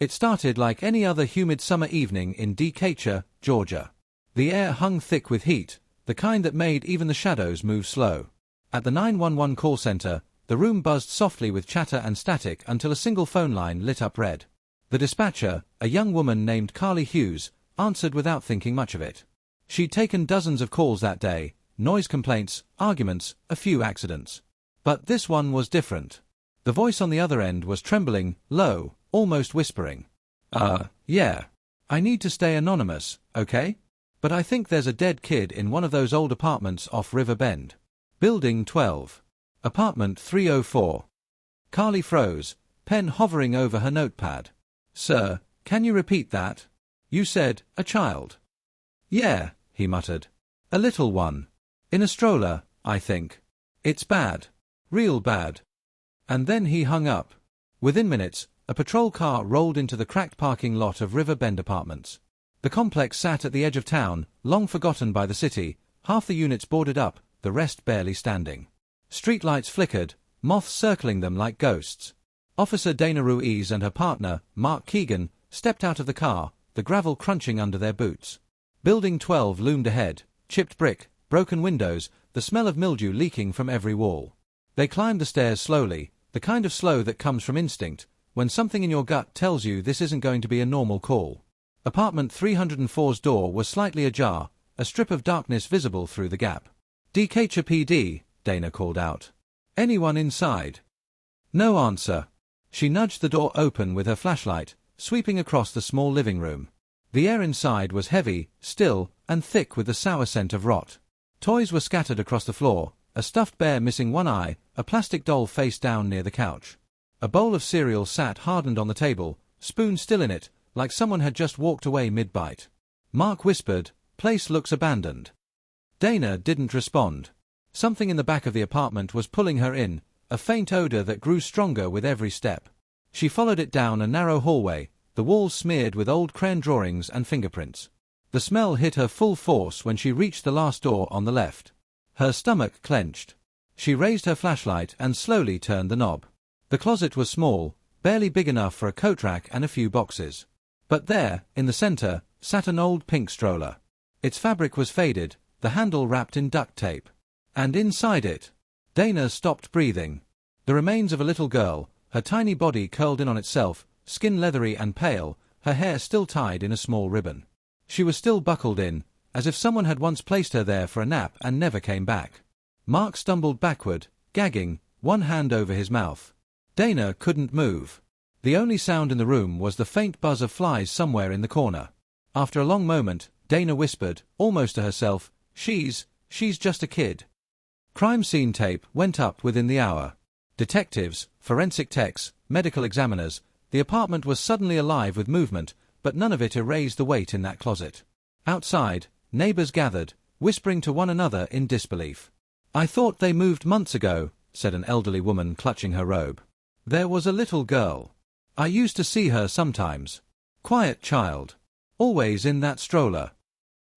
It started like any other humid summer evening in Decatur, Georgia. The air hung thick with heat, the kind that made even the shadows move slow. At the 911 call center, the room buzzed softly with chatter and static until a single phone line lit up red. The dispatcher, a young woman named Carly Hughes, answered without thinking much of it. She'd taken dozens of calls that day, noise complaints, arguments, a few accidents. But this one was different. The voice on the other end was trembling, low, almost whispering. Yeah. I need to stay anonymous, okay? But I think there's a dead kid in one of those old apartments off River Bend. Building 12. Apartment 304. Carly froze, pen hovering over her notepad. Sir, can you repeat that? You said, a child. Yeah, he muttered. A little one. In a stroller, I think. It's bad. Real bad. And then he hung up. Within minutes, a patrol car rolled into the cracked parking lot of River Bend Apartments. The complex sat at the edge of town, long forgotten by the city, half the units boarded up, the rest barely standing. Streetlights flickered, moths circling them like ghosts. Officer Dana Ruiz and her partner, Mark Keegan, stepped out of the car, the gravel crunching under their boots. Building 12 loomed ahead, chipped brick, broken windows, the smell of mildew leaking from every wall. They climbed the stairs slowly, the kind of slow that comes from instinct, when something in your gut tells you this isn't going to be a normal call. Apartment 304's door was slightly ajar, a strip of darkness visible through the gap. Decatur PD, Dana called out. Anyone inside? No answer. She nudged the door open with her flashlight, sweeping across the small living room. The air inside was heavy, still, and thick with the sour scent of rot. Toys were scattered across the floor, a stuffed bear missing one eye, a plastic doll face down near the couch. A bowl of cereal sat hardened on the table, spoon still in it, like someone had just walked away mid-bite. Mark whispered, "Place looks abandoned." Dana didn't respond. Something in the back of the apartment was pulling her in, a faint odor that grew stronger with every step. She followed it down a narrow hallway, the walls smeared with old crayon drawings and fingerprints. The smell hit her full force when she reached the last door on the left. Her stomach clenched. She raised her flashlight and slowly turned the knob. The closet was small, barely big enough for a coat rack and a few boxes. But there, in the center, sat an old pink stroller. Its fabric was faded, the handle wrapped in duct tape. And inside it, Dana stopped breathing. The remains of a little girl, her tiny body curled in on itself, skin leathery and pale, her hair still tied in a small ribbon. She was still buckled in, as if someone had once placed her there for a nap and never came back. Mark stumbled backward, gagging, one hand over his mouth. Dana couldn't move. The only sound in the room was the faint buzz of flies somewhere in the corner. After a long moment, Dana whispered, almost to herself, She's just a kid." Crime scene tape went up within the hour. Detectives, forensic techs, medical examiners, the apartment was suddenly alive with movement, but none of it erased the weight in that closet. Outside, neighbors gathered, whispering to one another in disbelief. "I thought they moved months ago," said an elderly woman clutching her robe. "There was a little girl. I used to see her sometimes. Quiet child. Always in that stroller."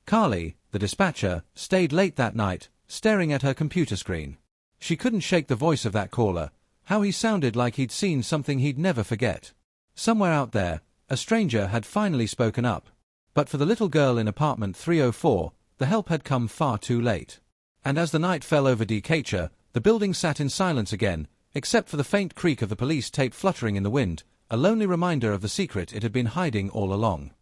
Carly, the dispatcher, stayed late that night, staring at her computer screen. She couldn't shake the voice of that caller, how he sounded like he'd seen something he'd never forget. Somewhere out there, a stranger had finally spoken up. But for the little girl in apartment 304, the help had come far too late. And as the night fell over Decatur, the building sat in silence again, except for the faint creak of the police tape fluttering in the wind, a lonely reminder of the secret it had been hiding all along.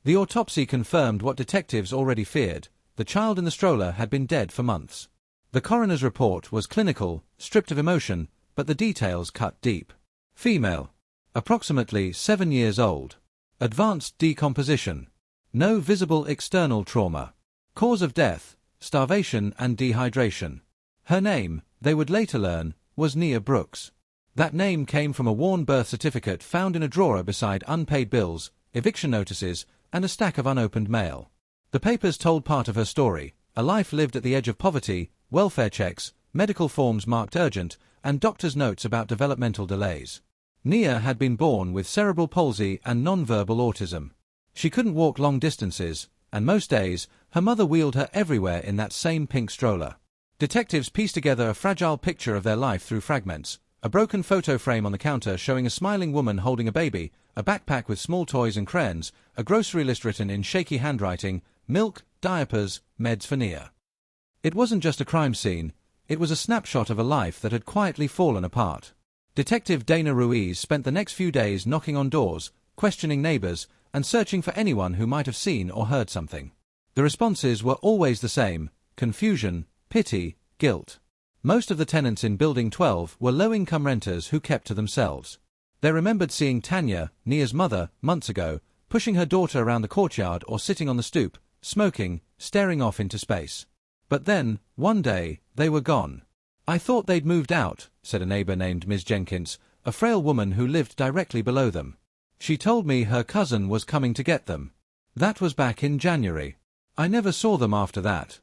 The autopsy confirmed what detectives already feared: the child in the stroller had been dead for months. The coroner's report was clinical, stripped of emotion, but the details cut deep. Female. Approximately 7 years old. Advanced decomposition. No visible external trauma. Cause of death: starvation and dehydration. Her name, they would later learn, was Nia Brooks. That name came from a worn birth certificate found in a drawer beside unpaid bills, eviction notices, and a stack of unopened mail. The papers told part of her story: a life lived at the edge of poverty, welfare checks, medical forms marked urgent, and doctors' notes about developmental delays. Nia had been born with cerebral palsy and nonverbal autism. She couldn't walk long distances, and most days, her mother wheeled her everywhere in that same pink stroller. Detectives pieced together a fragile picture of their life through fragments: a broken photo frame on the counter showing a smiling woman holding a baby, a backpack with small toys and crayons, a grocery list written in shaky handwriting, milk, diapers, meds for Nia. It wasn't just a crime scene, it was a snapshot of a life that had quietly fallen apart. Detective Dana Ruiz spent the next few days knocking on doors, questioning neighbors, and searching for anyone who might have seen or heard something. The responses were always the same: confusion, pity, guilt. Most of the tenants in Building 12 were low-income renters who kept to themselves. They remembered seeing Tanya, Nia's mother, months ago, pushing her daughter around the courtyard or sitting on the stoop, smoking, staring off into space. But then, one day, they were gone. "I thought they'd moved out," said a neighbor named Ms. Jenkins, a frail woman who lived directly below them. "She told me her cousin was coming to get them. That was back in January. I never saw them after that."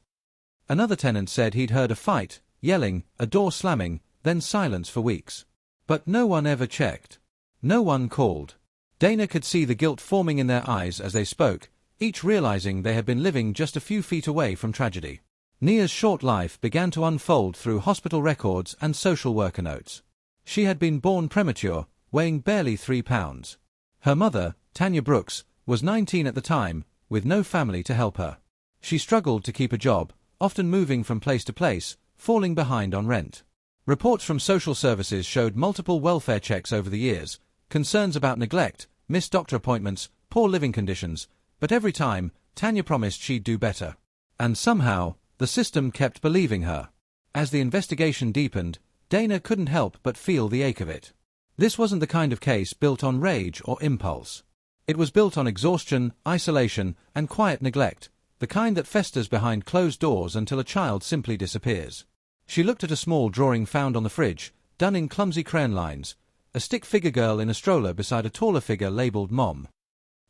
Another tenant said he'd heard a fight, yelling, a door slamming, then silence for weeks. But no one ever checked. No one called. Dana could see the guilt forming in their eyes as they spoke, each realizing they had been living just a few feet away from tragedy. Nia's short life began to unfold through hospital records and social worker notes. She had been born premature, weighing barely 3 pounds. Her mother, Nia Brooks, was 19 at the time, with no family to help her. She struggled to keep a job, often moving from place to place, falling behind on rent. Reports from social services showed multiple welfare checks over the years, concerns about neglect, missed doctor appointments, poor living conditions, but every time, Tanya promised she'd do better. And somehow, the system kept believing her. As the investigation deepened, Dana couldn't help but feel the ache of it. This wasn't the kind of case built on rage or impulse. It was built on exhaustion, isolation, and quiet neglect, the kind that festers behind closed doors until a child simply disappears. She looked at a small drawing found on the fridge, done in clumsy crayon lines, a stick figure girl in a stroller beside a taller figure labeled Mom.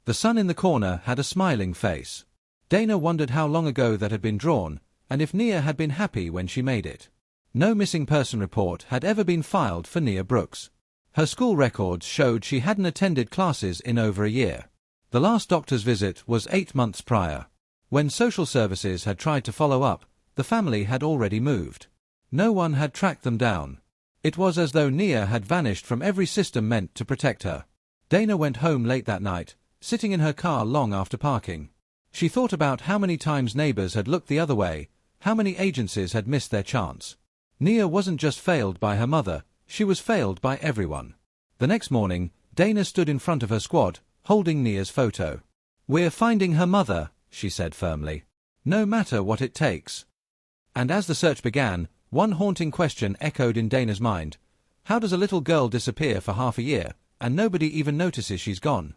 The son in the corner had a smiling face. Dana wondered how long ago that had been drawn, and if Nia had been happy when she made it. No missing person report had ever been filed for Nia Brooks. Her school records showed she hadn't attended classes in over a year. The last doctor's visit was 8 months prior. When social services had tried to follow up, the family had already moved. No one had tracked them down. It was as though Nia had vanished from every system meant to protect her. Dana went home late that night, sitting in her car long after parking. She thought about how many times neighbors had looked the other way, how many agencies had missed their chance. Nia wasn't just failed by her mother, she was failed by everyone. The next morning, Dana stood in front of her squad, holding Nia's photo. "We're finding her mother," she said firmly. "No matter what it takes." And as the search began, one haunting question echoed in Dana's mind. How does a little girl disappear for half a year, and nobody even notices she's gone?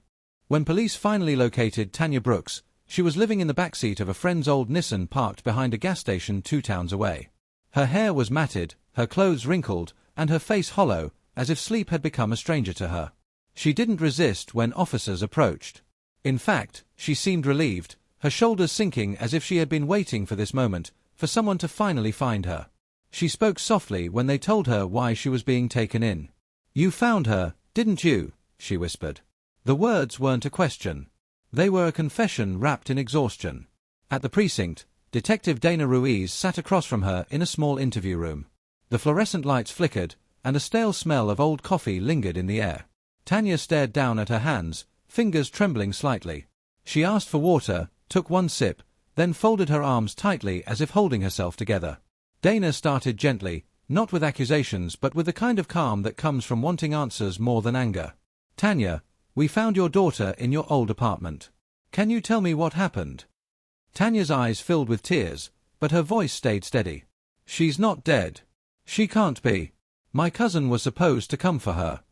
When police finally located Tanya Brooks, she was living in the backseat of a friend's old Nissan parked behind a gas station 2 towns away. Her hair was matted, her clothes wrinkled, and her face hollow, as if sleep had become a stranger to her. She didn't resist when officers approached. In fact, she seemed relieved, her shoulders sinking as if she had been waiting for this moment, for someone to finally find her. She spoke softly when they told her why she was being taken in. "You found her, didn't you?" she whispered. The words weren't a question. They were a confession wrapped in exhaustion. At the precinct, Detective Dana Ruiz sat across from her in a small interview room. The fluorescent lights flickered, and a stale smell of old coffee lingered in the air. Tanya stared down at her hands, fingers trembling slightly. She asked for water, took one sip, then folded her arms tightly as if holding herself together. Dana started gently, not with accusations but with the kind of calm that comes from wanting answers more than anger. "Tanya, we found your daughter in your old apartment. Can you tell me what happened?" Tanya's eyes filled with tears, but her voice stayed steady. "She's not dead. She can't be. My cousin was supposed to come for her."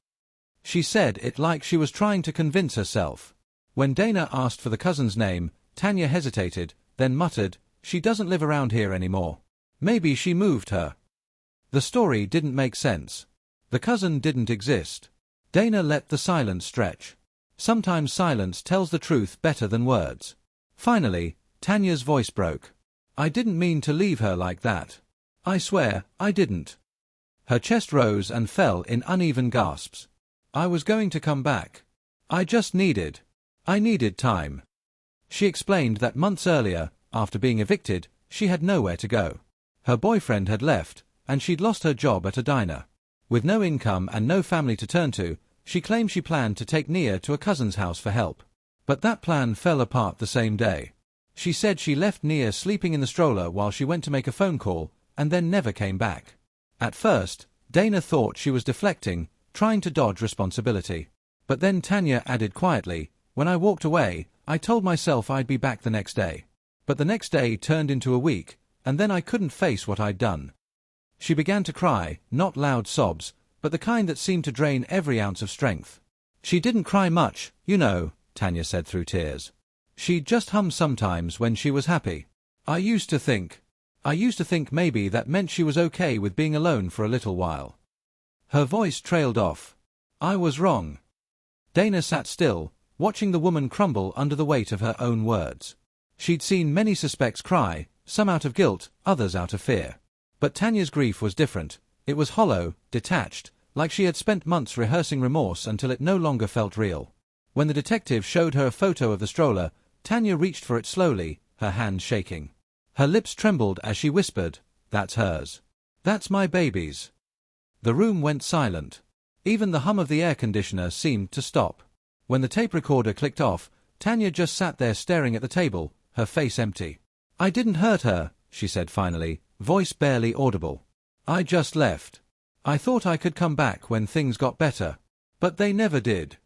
She said it like she was trying to convince herself. When Dana asked for the cousin's name, Tanya hesitated, then muttered, "She doesn't live around here anymore. Maybe she moved her." The story didn't make sense. The cousin didn't exist. Dana let the silence stretch. Sometimes silence tells the truth better than words. Finally, Tanya's voice broke. "I didn't mean to leave her like that. I swear, I didn't." Her chest rose and fell in uneven gasps. "I was going to come back. I needed time." She explained that months earlier, after being evicted, she had nowhere to go. Her boyfriend had left, and she'd lost her job at a diner. With no income and no family to turn to, She claimed she planned to take Nia to a cousin's house for help. But that plan fell apart the same day. She said she left Nia sleeping in the stroller while she went to make a phone call, and then never came back. At first, Dana thought she was deflecting, trying to dodge responsibility. But then Tanya added quietly, "When I walked away, I told myself I'd be back the next day. But the next day turned into a week, and then I couldn't face what I'd done." She began to cry, not loud sobs, but the kind that seemed to drain every ounce of strength. "She didn't cry much, you know," Tanya said through tears. "She'd just hum sometimes when she was happy. I used to think maybe that meant she was okay with being alone for a little while." Her voice trailed off. "I was wrong." Dana sat still, watching the woman crumble under the weight of her own words. She'd seen many suspects cry, some out of guilt, others out of fear. But Tanya's grief was different. It was hollow, detached, like she had spent months rehearsing remorse until it no longer felt real. When the detective showed her a photo of the stroller, Tanya reached for it slowly, her hands shaking. Her lips trembled as she whispered, "That's hers. That's my baby's." The room went silent. Even the hum of the air conditioner seemed to stop. When the tape recorder clicked off, Tanya just sat there staring at the table, her face empty. "I didn't hurt her," she said finally, voice barely audible. "I just left. I thought I could come back when things got better. But they never did."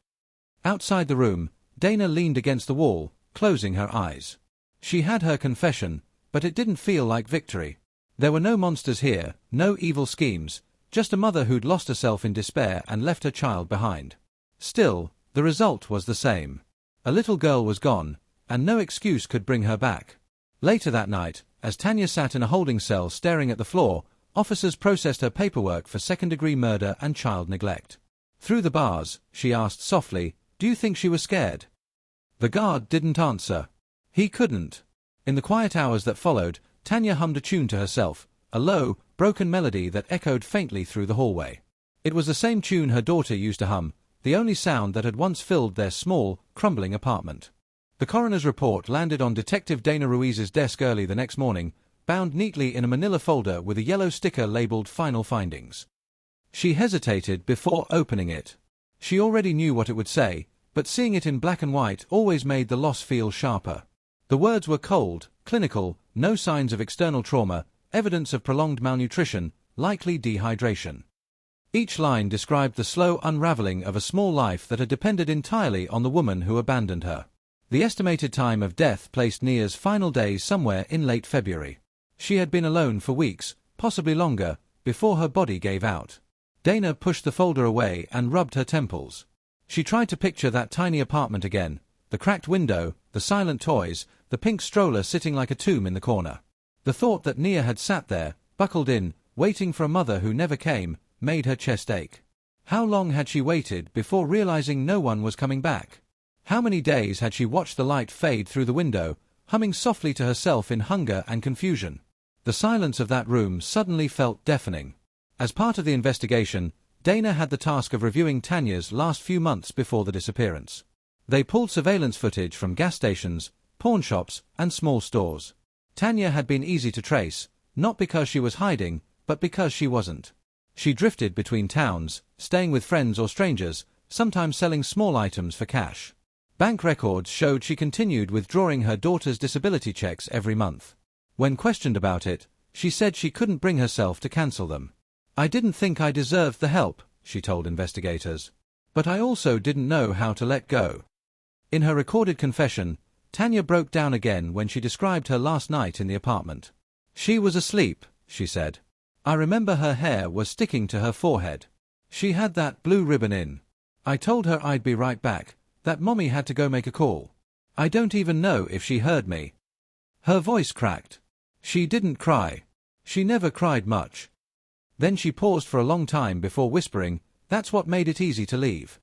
Outside the room, Dana leaned against the wall, closing her eyes. She had her confession, but it didn't feel like victory. There were no monsters here, no evil schemes, just a mother who'd lost herself in despair and left her child behind. Still, the result was the same. A little girl was gone, and no excuse could bring her back. Later that night, as Tanya sat in a holding cell staring at the floor, officers processed her paperwork for second-degree murder and child neglect. Through the bars, she asked softly, "Do you think she was scared?" The guard didn't answer. He couldn't. In the quiet hours that followed, Tanya hummed a tune to herself, a low, broken melody that echoed faintly through the hallway. It was the same tune her daughter used to hum, the only sound that had once filled their small, crumbling apartment. The coroner's report landed on Detective Dana Ruiz's desk early the next morning, bound neatly in a manila folder with a yellow sticker labeled Final Findings. She hesitated before opening it. She already knew what it would say, but seeing it in black and white always made the loss feel sharper. The words were cold, clinical, no signs of external trauma, evidence of prolonged malnutrition, likely dehydration. Each line described the slow unraveling of a small life that had depended entirely on the woman who abandoned her. The estimated time of death placed Nia's final days somewhere in late February. She had been alone for weeks, possibly longer, before her body gave out. Dana pushed the folder away and rubbed her temples. She tried to picture that tiny apartment again, the cracked window, the silent toys, the pink stroller sitting like a tomb in the corner. The thought that Nia had sat there, buckled in, waiting for a mother who never came, made her chest ache. How long had she waited before realizing no one was coming back? How many days had she watched the light fade through the window, humming softly to herself in hunger and confusion? The silence of that room suddenly felt deafening. As part of the investigation, Dana had the task of reviewing Tanya's last few months before the disappearance. They pulled surveillance footage from gas stations, pawn shops, and small stores. Tanya had been easy to trace, not because she was hiding, but because she wasn't. She drifted between towns, staying with friends or strangers, sometimes selling small items for cash. Bank records showed she continued withdrawing her daughter's disability checks every month. When questioned about it, she said she couldn't bring herself to cancel them. "I didn't think I deserved the help," she told investigators. "But I also didn't know how to let go." In her recorded confession, Tanya broke down again when she described her last night in the apartment. "She was asleep," she said. "I remember her hair was sticking to her forehead. She had that blue ribbon in. I told her I'd be right back, that Mommy had to go make a call. I don't even know if she heard me." Her voice cracked. She didn't cry. She never cried much. Then she paused for a long time before whispering, "That's what made it easy to leave."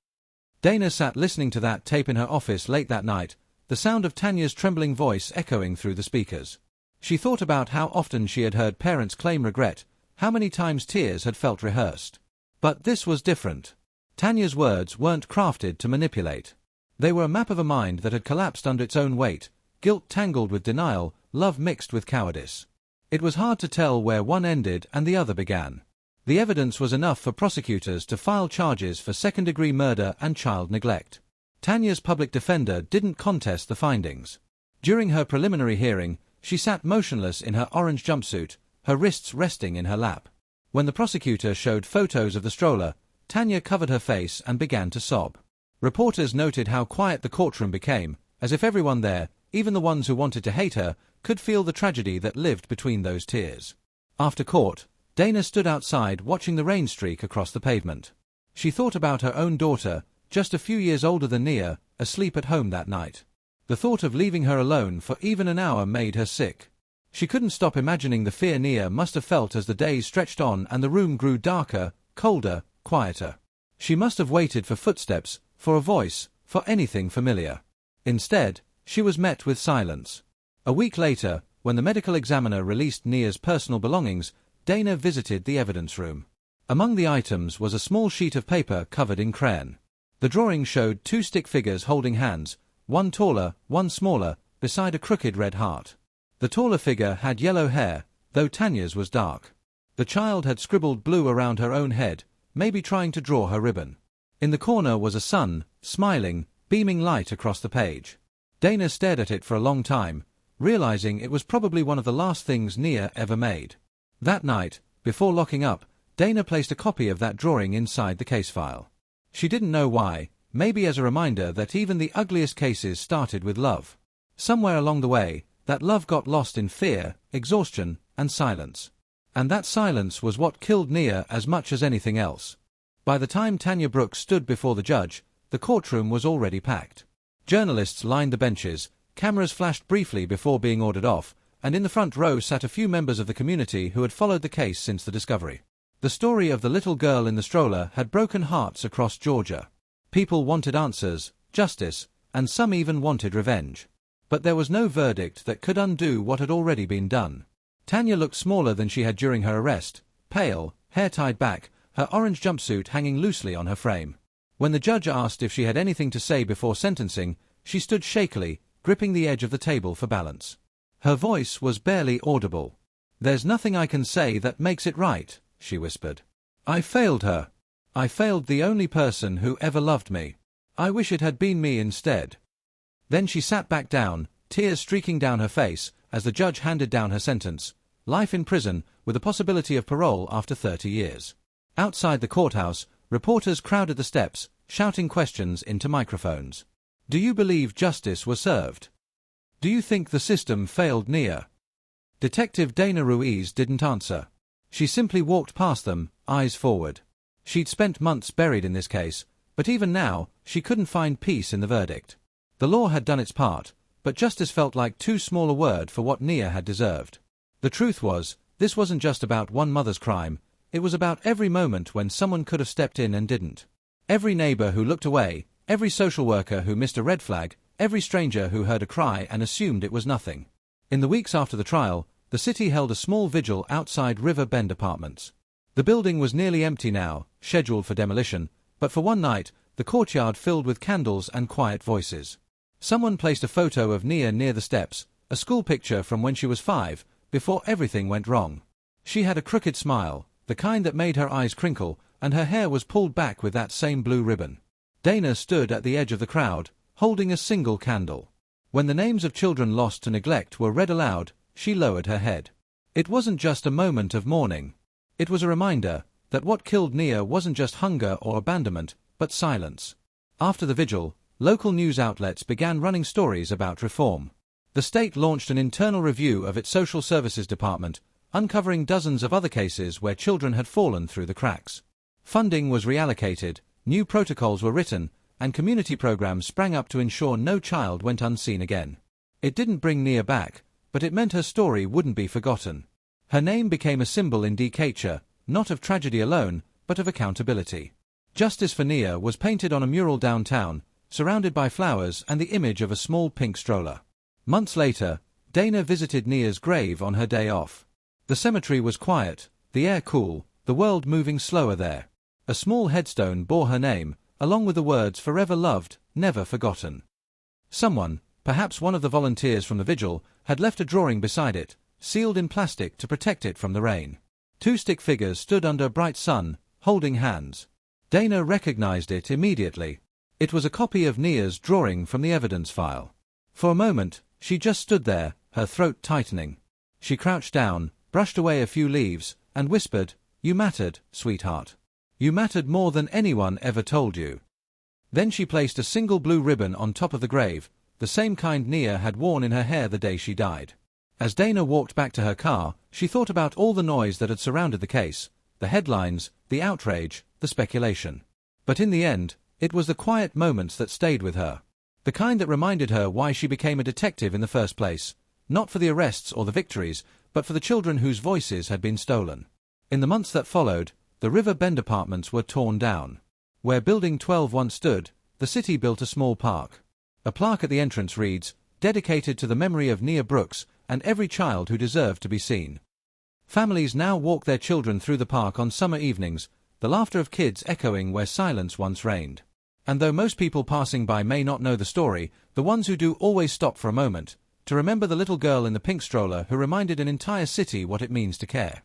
Dana sat listening to that tape in her office late that night, the sound of Tanya's trembling voice echoing through the speakers. She thought about how often she had heard parents claim regret, how many times tears had felt rehearsed. But this was different. Tanya's words weren't crafted to manipulate. They were a map of a mind that had collapsed under its own weight, guilt tangled with denial, love mixed with cowardice. It was hard to tell where one ended and the other began. The evidence was enough for prosecutors to file charges for second-degree murder and child neglect. Tanya's public defender didn't contest the findings. During her preliminary hearing, she sat motionless in her orange jumpsuit, her wrists resting in her lap. When the prosecutor showed photos of the stroller, Tanya covered her face and began to sob. Reporters noted how quiet the courtroom became, as if everyone there, even the ones who wanted to hate her, could feel the tragedy that lived between those tears. After court, Dana stood outside watching the rain streak across the pavement. She thought about her own daughter, just a few years older than Nia, asleep at home that night. The thought of leaving her alone for even an hour made her sick. She couldn't stop imagining the fear Nia must have felt as the days stretched on and the room grew darker, colder, quieter. She must have waited for footsteps, for a voice, for anything familiar. Instead, she was met with silence. A week later, when the medical examiner released Nia's personal belongings, Dana visited the evidence room. Among the items was a small sheet of paper covered in crayon. The drawing showed two stick figures holding hands, one taller, one smaller, beside a crooked red heart. The taller figure had yellow hair, though Tanya's was dark. The child had scribbled blue around her own head, maybe trying to draw her ribbon. In the corner was a sun, smiling, beaming light across the page. Dana stared at it for a long time, realizing it was probably one of the last things Nia ever made. That night, before locking up, Dana placed a copy of that drawing inside the case file. She didn't know why, maybe as a reminder that even the ugliest cases started with love. Somewhere along the way, that love got lost in fear, exhaustion, and silence. And that silence was what killed Nia as much as anything else. By the time Nia Brooks stood before the judge, the courtroom was already packed. Journalists lined the benches, cameras flashed briefly before being ordered off, and in the front row sat a few members of the community who had followed the case since the discovery. The story of the little girl in the stroller had broken hearts across Georgia. People wanted answers, justice, and some even wanted revenge. But there was no verdict that could undo what had already been done. Tanya looked smaller than she had during her arrest, pale, hair tied back, her orange jumpsuit hanging loosely on her frame. When the judge asked if she had anything to say before sentencing, she stood shakily, gripping the edge of the table for balance. Her voice was barely audible. "There's nothing I can say that makes it right," she whispered. "I failed her. I failed the only person who ever loved me. I wish it had been me instead." Then she sat back down, tears streaking down her face, as the judge handed down her sentence: life in prison, with the possibility of parole after 30 years. Outside the courthouse, reporters crowded the steps, shouting questions into microphones. "Do you believe justice was served? Do you think the system failed Nia?" Detective Dana Ruiz didn't answer. She simply walked past them, eyes forward. She'd spent months buried in this case, but even now, she couldn't find peace in the verdict. The law had done its part, but justice felt like too small a word for what Nia had deserved. The truth was, this wasn't just about one mother's crime, it was about every moment when someone could have stepped in and didn't. Every neighbor who looked away, every social worker who missed a red flag, every stranger who heard a cry and assumed it was nothing. In the weeks after the trial, the city held a small vigil outside River Bend Apartments. The building was nearly empty now, scheduled for demolition, but for one night, the courtyard filled with candles and quiet voices. Someone placed a photo of Nia near the steps, a school picture from when she was 5, before everything went wrong. She had a crooked smile, the kind that made her eyes crinkle, and her hair was pulled back with that same blue ribbon. Dana stood at the edge of the crowd, holding a single candle. When the names of children lost to neglect were read aloud, she lowered her head. It wasn't just a moment of mourning. It was a reminder that what killed Nia wasn't just hunger or abandonment, but silence. After the vigil, local news outlets began running stories about reform. The state launched an internal review of its social services department, uncovering dozens of other cases where children had fallen through the cracks. Funding was reallocated, new protocols were written, and community programs sprang up to ensure no child went unseen again. It didn't bring Nia back, but it meant her story wouldn't be forgotten. Her name became a symbol in Decatur, not of tragedy alone, but of accountability. Justice for Nia was painted on a mural downtown, surrounded by flowers and the image of a small pink stroller. Months later, Dana visited Nia's grave on her day off. The cemetery was quiet, the air cool, the world moving slower there. A small headstone bore her name, along with the words "forever loved, never forgotten." Someone, perhaps one of the volunteers from the vigil, had left a drawing beside it, sealed in plastic to protect it from the rain. Two stick figures stood under a bright sun, holding hands. Dana recognized it immediately. It was a copy of Nia's drawing from the evidence file. For a moment, she just stood there, her throat tightening. She crouched down, brushed away a few leaves, and whispered, "You mattered, sweetheart. You mattered more than anyone ever told you." Then she placed a single blue ribbon on top of the grave, the same kind Nia had worn in her hair the day she died. As Dana walked back to her car, she thought about all the noise that had surrounded the case, the headlines, the outrage, the speculation. But in the end, it was the quiet moments that stayed with her. The kind that reminded her why she became a detective in the first place, not for the arrests or the victories, but for the children whose voices had been stolen. In the months that followed, the River Bend apartments were torn down. Where Building 12 once stood, the city built a small park. A plaque at the entrance reads, "Dedicated to the memory of Nia Brooks and every child who deserved to be seen." Families now walk their children through the park on summer evenings, the laughter of kids echoing where silence once reigned. And though most people passing by may not know the story, the ones who do always stop for a moment, to remember the little girl in the pink stroller who reminded an entire city what it means to care.